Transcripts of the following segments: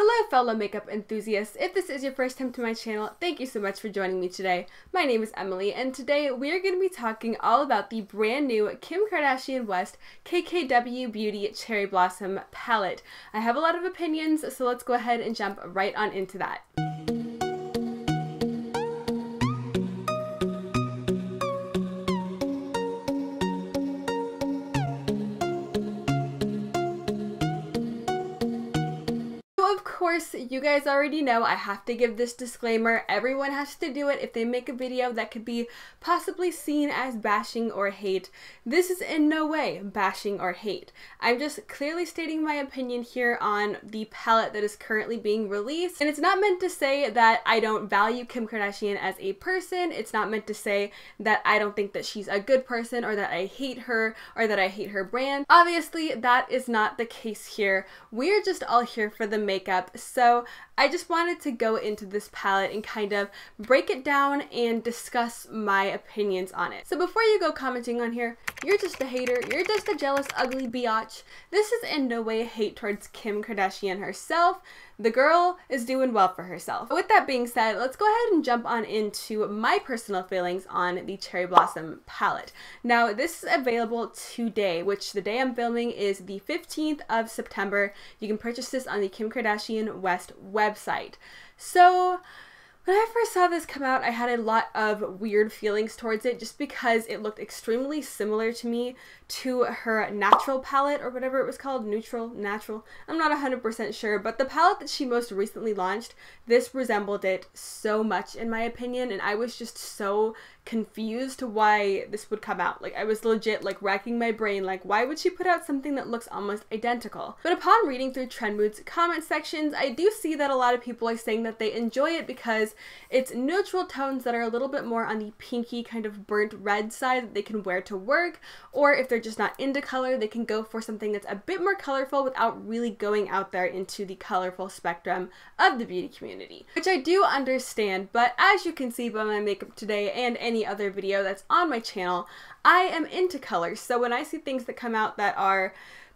Hello fellow makeup enthusiasts. If this is your first time to my channel, thank you so much for joining me today. My name is Emily and today we are going to be talking all about the brand new Kim Kardashian West KKW Beauty Cherry Blossom palette. I have a lot of opinions, so let's go ahead and jump right on into that. Of course, you guys already know I have to give this disclaimer. Everyone has to do it if they make a video that could be possibly seen as bashing or hate. This is in no way bashing or hate. I'm just clearly stating my opinion here on the palette that is currently being released. And it's not meant to say that I don't value Kim Kardashian as a person. It's not meant to say that I don't think that she's a good person or that I hate her or that I hate her brand. Obviously, that is not the case here. We're just all here for the makeup, so I just wanted to go into this palette and kind of break it down and discuss my opinions on it. So before you go commenting on here, you're just a hater, you're just a jealous, ugly biatch. This is in no way a hate towards Kim Kardashian herself. The girl is doing well for herself. With that being said, let's go ahead and jump on into my personal feelings on the Cherry Blossom palette. Now, this is available today, which the day I'm filming is the 15th of September. You can purchase this on the Kim Kardashian West website. So, when I first saw this come out, I had a lot of weird feelings towards it just because it looked extremely similar to me to her natural palette or whatever it was called, natural, I'm not 100% sure, but the palette that she most recently launched, this resembled it so much in my opinion, and I was just so confused why this would come out. Like, I was legit like racking my brain, like, why would she put out something that looks almost identical? But upon reading through Trendmood's comment sections, I do see that a lot of people are saying that they enjoy it because it's neutral tones that are a little bit more on the pinky kind of burnt red side that they can wear to work, or if they're just not into color, they can go for something that's a bit more colorful without really going out there into the colorful spectrum of the beauty community, which I do understand. But as you can see by my makeup today and any other video that's on my channel, I am into colors. So when I see things that come out that are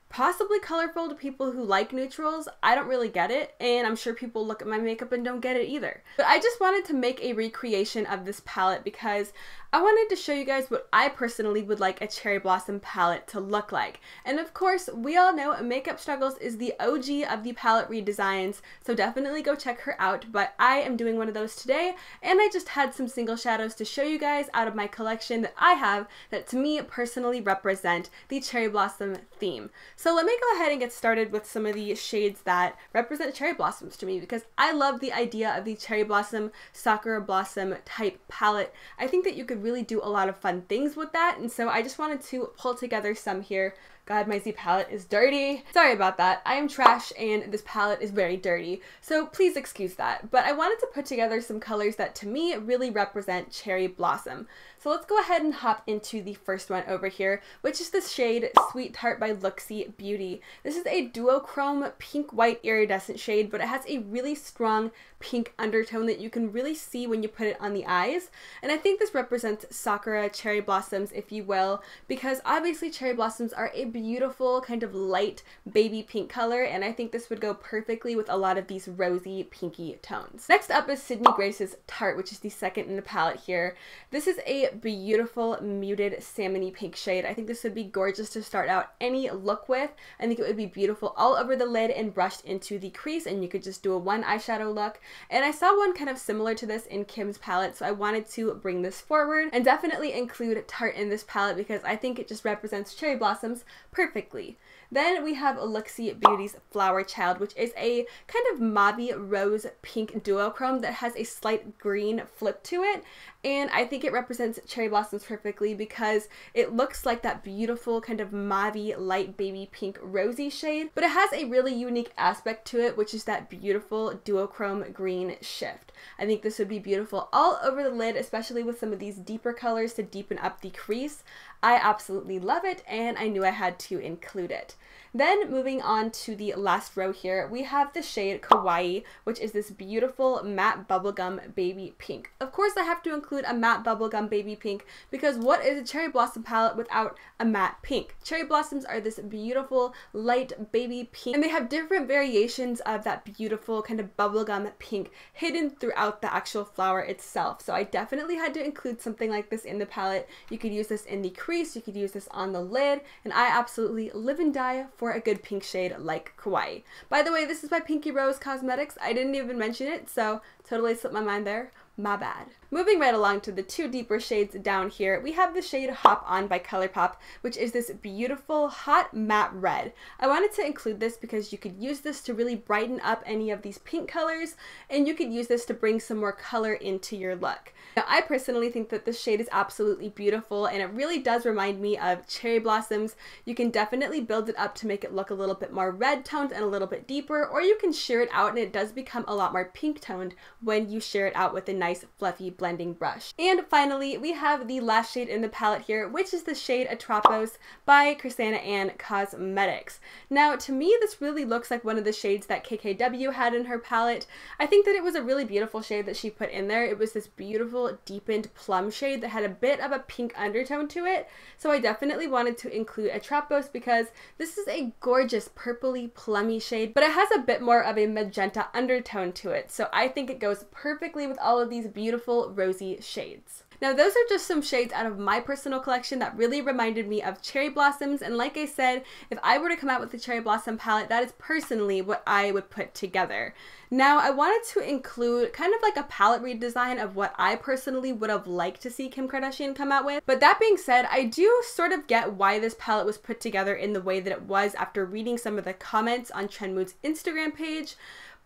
possibly colorful to people who like neutrals, I don't really get it, and I'm sure people look at my makeup and don't get it either. But I just wanted to make a recreation of this palette because I wanted to show you guys what I personally would like a Cherry Blossom palette to look like. And of course, we all know Makeup Struggles is the OG of the palette redesigns, so definitely go check her out, but I am doing one of those today, and I just had some single shadows to show you guys out of my collection that I have that to me personally represent the Cherry Blossom theme. So let me go ahead and get started with some of the shades that represent cherry blossoms to me because I love the idea of the cherry blossom, sakura blossom type palette. I think that you could really do a lot of fun things with that, and so I just wanted to pull together some here. God, my Z palette is dirty. Sorry about that. I am trash and this palette is very dirty, so please excuse that. But I wanted to put together some colors that to me really represent cherry blossom. So let's go ahead and hop into the first one over here, which is the shade Sweet Tart by Looxi Beauty. This is a duochrome pink-white iridescent shade, but it has a really strong pink undertone that you can really see when you put it on the eyes. And I think this represents sakura cherry blossoms, if you will, because obviously cherry blossoms are a beautiful kind of light baby pink color, and I think this would go perfectly with a lot of these rosy pinky tones. Next up is Sydney Grace's Tart, which is the second in the palette here. This is a beautiful muted salmony pink shade. I think this would be gorgeous to start out any look with. I think it would be beautiful all over the lid and brushed into the crease, and you could just do a one eyeshadow look. And I saw one kind of similar to this in Kim's palette, so I wanted to bring this forward and definitely include Tart in this palette because I think it just represents cherry blossoms perfectly. Then we have Looxi Beauty's Flower Child, which is a kind of mauve rose pink duochrome that has a slight green flip to it. And I think it represents cherry blossoms perfectly because it looks like that beautiful kind of mauve light baby pink rosy shade, but it has a really unique aspect to it, which is that beautiful duochrome green shift. I think this would be beautiful all over the lid, especially with some of these deeper colors to deepen up the crease. I absolutely love it, and I knew I had to include it. Then moving on to the last row here, we have the shade Kawaii, which is this beautiful matte bubblegum baby pink. Of course, I have to include a matte bubblegum baby pink because what is a cherry blossom palette without a matte pink? Cherry blossoms are this beautiful light baby pink, and they have different variations of that beautiful kind of bubblegum pink hidden throughout the actual flower itself. So I definitely had to include something like this in the palette. You could use this in the crease, you could use this on the lid, and I absolutely live and die for a good pink shade like Kawaii. By the way, this is by Colourpop Cosmetics. I didn't even mention it, so totally slipped my mind there. My bad. Moving right along to the two deeper shades down here, we have the shade Hop On by Colourpop, which is this beautiful hot matte red. I wanted to include this because you could use this to really brighten up any of these pink colors, and you could use this to bring some more color into your look. Now, I personally think that this shade is absolutely beautiful, and it really does remind me of cherry blossoms. You can definitely build it up to make it look a little bit more red toned and a little bit deeper, or you can sheer it out and it does become a lot more pink toned when you sheer it out with a nice fluffy blending brush. And finally, we have the last shade in the palette here, which is the shade Atropos by Krissanna and Cosmetics. Now, to me, this really looks like one of the shades that KKW had in her palette. I think that it was a really beautiful shade that she put in there. It was this beautiful deepened plum shade that had a bit of a pink undertone to it. So I definitely wanted to include Atropos because this is a gorgeous purpley plummy shade, but it has a bit more of a magenta undertone to it. So I think it goes perfectly with all of these beautiful rosy shades. Now, those are just some shades out of my personal collection that really reminded me of cherry blossoms, and like I said, if I were to come out with a cherry blossom palette, that is personally what I would put together. Now, I wanted to include kind of like a palette redesign of what I personally would have liked to see Kim Kardashian come out with. But that being said, I do sort of get why this palette was put together in the way that it was after reading some of the comments on Trend Mood's Instagram page.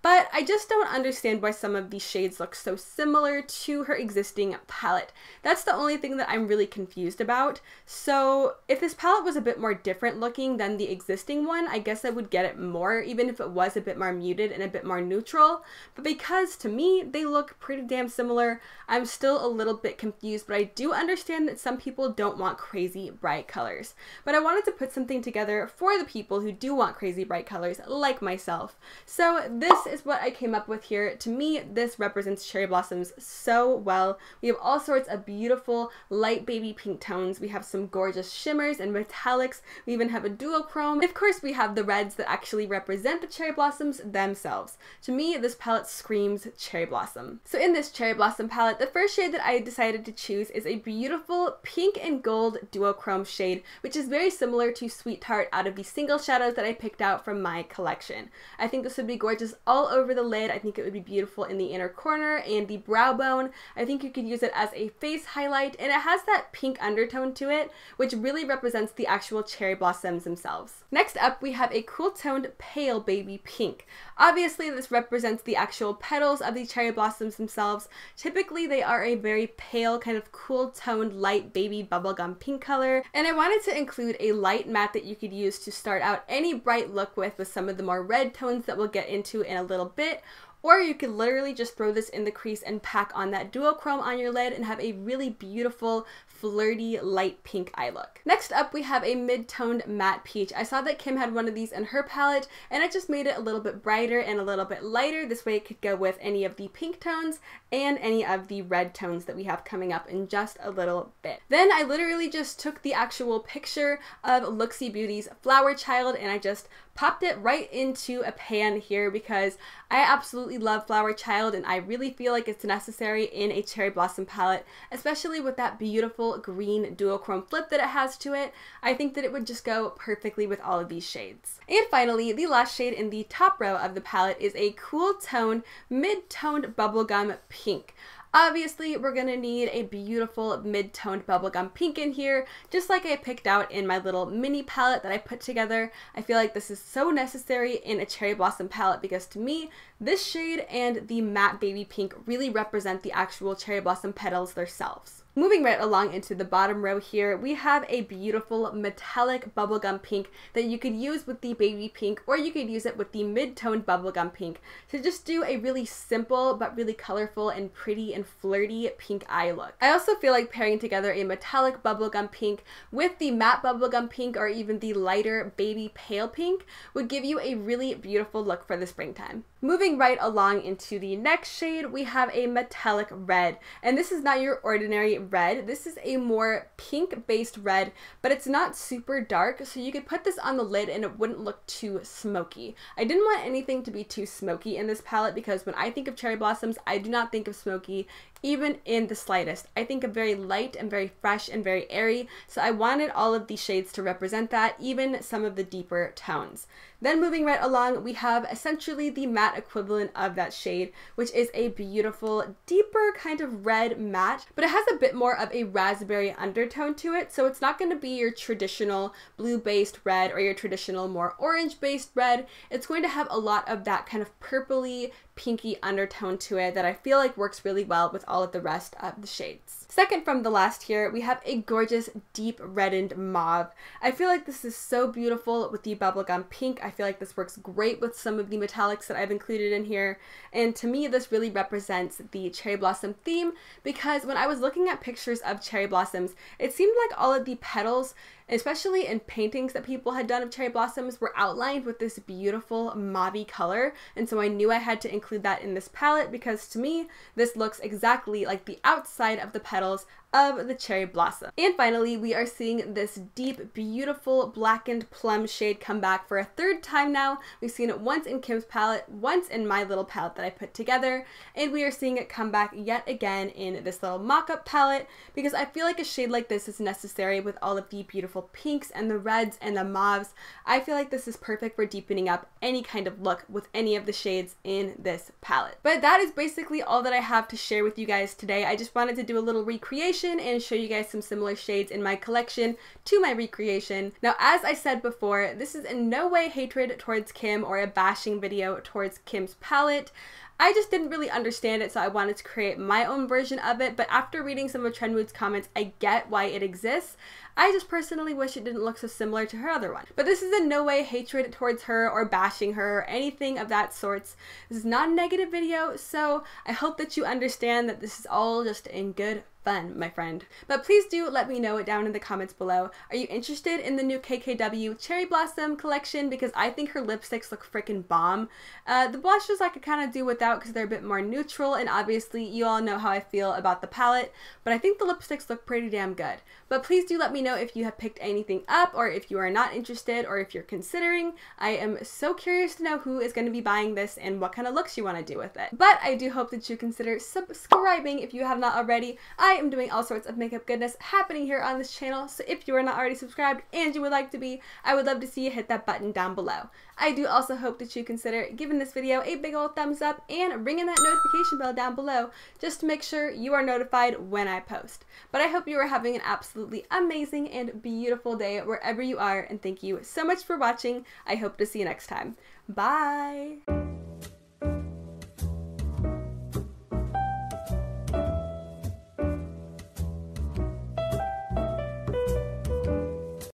But I just don't understand why some of these shades look so similar to her existing palette. That's the only thing that I'm really confused about. So if this palette was a bit more different looking than the existing one, I guess I would get it more, even if it was a bit more muted and a bit more neutral. But because to me, they look pretty damn similar, I'm still a little bit confused, but I do understand that some people don't want crazy bright colors. But I wanted to put something together for the people who do want crazy bright colors, like myself. So this is what I came up with here. To me, this represents cherry blossoms so well. We have all sorts of beautiful light baby pink tones. We have some gorgeous shimmers and metallics. We even have a duochrome. And of course, we have the reds that actually represent the cherry blossoms themselves. To me, this palette screams cherry blossom. So in this cherry blossom palette, the first shade that I decided to choose is a beautiful pink and gold duochrome shade, which is very similar to Sweet Tart out of the single shadows that I picked out from my collection. I think this would be gorgeous all over the lid. I think it would be beautiful in the inner corner and the brow bone. I think you could use it as a face highlight, and it has that pink undertone to it, which really represents the actual cherry blossoms themselves. Next up, we have a cool toned pale baby pink. Obviously, this represents the actual petals of the cherry blossoms themselves. Typically, they are a very pale, kind of cool toned, light baby bubblegum pink color, and I wanted to include a light matte that you could use to start out any bright look with some of the more red tones that we'll get into in a little bit. Or you could literally just throw this in the crease and pack on that duochrome on your lid and have a really beautiful, flirty, light pink eye look. Next up, we have a mid-toned matte peach. I saw that Kim had one of these in her palette, and I just made it a little bit brighter and a little bit lighter. This way it could go with any of the pink tones and any of the red tones that we have coming up in just a little bit. Then I literally just took the actual picture of Looxi Beauty's Flower Child and I just popped it right into a pan here because I absolutely love Flower Child and I really feel like it's necessary in a cherry blossom palette, especially with that beautiful green duochrome flip that it has to it. I think that it would just go perfectly with all of these shades. And finally, the last shade in the top row of the palette is a cool tone, mid-toned bubblegum pink. Obviously, we're going to need a beautiful mid-toned bubblegum pink in here, just like I picked out in my little mini palette that I put together. I feel like this is so necessary in a cherry blossom palette because to me, this shade and the matte baby pink really represent the actual cherry blossom petals themselves. Moving right along into the bottom row here, we have a beautiful metallic bubblegum pink that you could use with the baby pink, or you could use it with the mid-toned bubblegum pink to just do a really simple but really colorful and pretty and flirty pink eye look. I also feel like pairing together a metallic bubblegum pink with the matte bubblegum pink or even the lighter baby pale pink would give you a really beautiful look for the springtime. Moving right along into the next shade, we have a metallic red, and this is not your ordinary red. This is a more pink based red, but it's not super dark, so you could put this on the lid and it wouldn't look too smoky. I didn't want anything to be too smoky in this palette because when I think of cherry blossoms, I do not think of smoky even in the slightest. I think of very light and very fresh and very airy, so I wanted all of these shades to represent that, even some of the deeper tones. Then moving right along, we have essentially the matte equivalent of that shade, which is a beautiful, deeper kind of red matte, but it has a bit more of a raspberry undertone to it, so it's not going to be your traditional blue-based red or your traditional more orange-based red. It's going to have a lot of that kind of purpley, pinky undertone to it that I feel like works really well with all of the rest of the shades. Second from the last here, we have a gorgeous deep reddened mauve. I feel like this is so beautiful with the bubblegum pink. I feel like this works great with some of the metallics that I've included in here. And to me, this really represents the cherry blossom theme because when I was looking at pictures of cherry blossoms, it seemed like all of the petals, especially in paintings that people had done of cherry blossoms, were outlined with this beautiful mauve color. And so I knew I had to include that in this palette because to me, this looks exactly like the outside of the petals of the cherry blossom. And finally, we are seeing this deep, beautiful blackened plum shade come back for a third time now. We've seen it once in Kim's palette, once in my little palette that I put together, and we are seeing it come back yet again in this little mock-up palette because I feel like a shade like this is necessary with all of the beautiful pinks and the reds and the mauves. I feel like this is perfect for deepening up any kind of look with any of the shades in this palette. But that is basically all that I have to share with you guys today. I just wanted to do a little recreation and show you guys some similar shades in my collection to my recreation. Now, as I said before, this is in no way hatred towards Kim or a bashing video towards Kim's palette. I just didn't really understand it, so I wanted to create my own version of it, but after reading some of Trendmood's comments, I get why it exists. I just personally wish it didn't look so similar to her other one. But this is in no way hatred towards her or bashing her or anything of that sorts. This is not a negative video, so I hope that you understand that this is all just in good fun, my friend. But please do let me know it down in the comments below. Are you interested in the new KKW Cherry Blossom collection? Because I think her lipsticks look freaking bomb. The blushes I could kind of do without because they're a bit more neutral, and obviously you all know how I feel about the palette, but I think the lipsticks look pretty damn good. But please do let me know if you have picked anything up or if you are not interested or if you're considering. I am so curious to know who is going to be buying this and what kind of looks you want to do with it. But I do hope that you consider subscribing if you have not already. I am doing all sorts of makeup goodness happening here on this channel, so if you are not already subscribed and you would like to be, I would love to see you hit that button down below. I do also hope that you consider giving this video a big old thumbs up and ringing that notification bell down below just to make sure you are notified when I post. But I hope you are having an absolutely amazing and beautiful day wherever you are, and thank you so much for watching. I hope to see you next time. Bye!